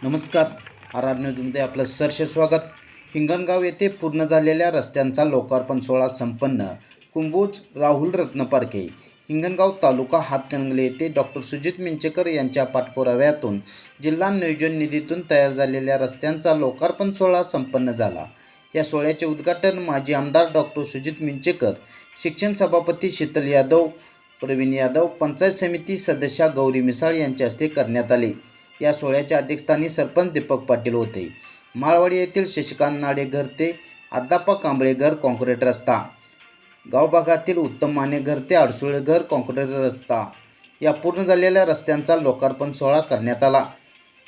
नमस्कार. R R न्यूजमध्ये आपलं सहर्ष स्वागत. हिंगणगाव येथे पूर्ण झालेल्या रस्त्यांचा लोकार्पण सोहळा संपन्न. कुंभोज राहुल रत्नपारखे. हिंगणगाव तालुका हातकणंगले येथे डॉक्टर सुजित मिंचेकर यांच्या पाठपुराव्यातून जिल्हा नियोजन निधीतून तयार झालेल्या रस्त्यांचा लोकार्पण सोहळा संपन्न झाला. या सोहळ्याचे उद्घाटन माजी आमदार डॉक्टर सुजित मिंचेकर, शिक्षण सभापती शीतल यादव, प्रवीण यादव, पंचायत समिती सदस्या गौरी मिसाळ यांच्या हस्ते करण्यात आले. या सोहळ्याच्या अध्यक्षस्थानी सरपंच दीपक पाटील होते. माळवाडी येथील शशिकांत नाडे घर ते आद्दाप्पा कांबळे घर कॉन्क्रीट रस्ता, गाव भागातील उत्तम माने घर ते अडसुळे घर कॉन्क्रीट रस्ता या पूर्ण झालेल्या रस्त्यांचा लोकार्पण सोहळा करण्यात आला.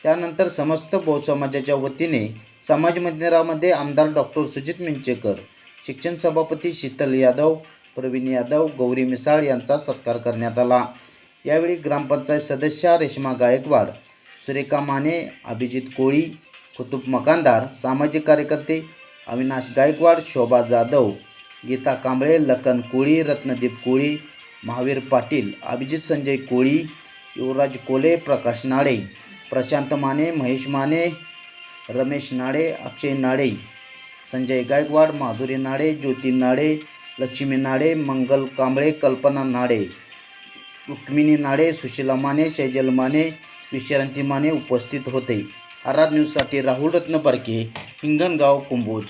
त्यानंतर समस्त बौद्ध समाजाच्या वतीने समाज मंदिरामध्ये आमदार डॉक्टर सुजित मिंचेकर, शिक्षण सभापती शीतल यादव, प्रवीण यादव, गौरी मिसाळ यांचा सत्कार करण्यात आला. यावेळी ग्रामपंचायत सदस्या रेश्मा गायकवाड, सुरेखा माने, अभिजित कोळी, कुतुब मकानदार, सामाजिक कार्यकर्ते अविनाश गायकवाड, शोभा जाधव, गीता कांबळे, लखन कोळी, रत्नदीप कोळी, महावीर पाटील, अभिजित संजय कोळी, युवराज कोले, प्रकाश नाडे, प्रशांत माने, महेश माने, रमेश नाडे, अक्षय नाडे, संजय गायकवाड, माधुरी नाडे, ज्योती नाडे, लक्ष्मी नाडे, मंगल कांबळे, कल्पना नाडे, रुक्मिणी नाडे, सुशीला माने, शैजल माने, विश्रांती माने उपस्थित होते. आर आर न्यूजसाठी राहुल रत्नपारखे, हिंगणगाव, कुंभोज.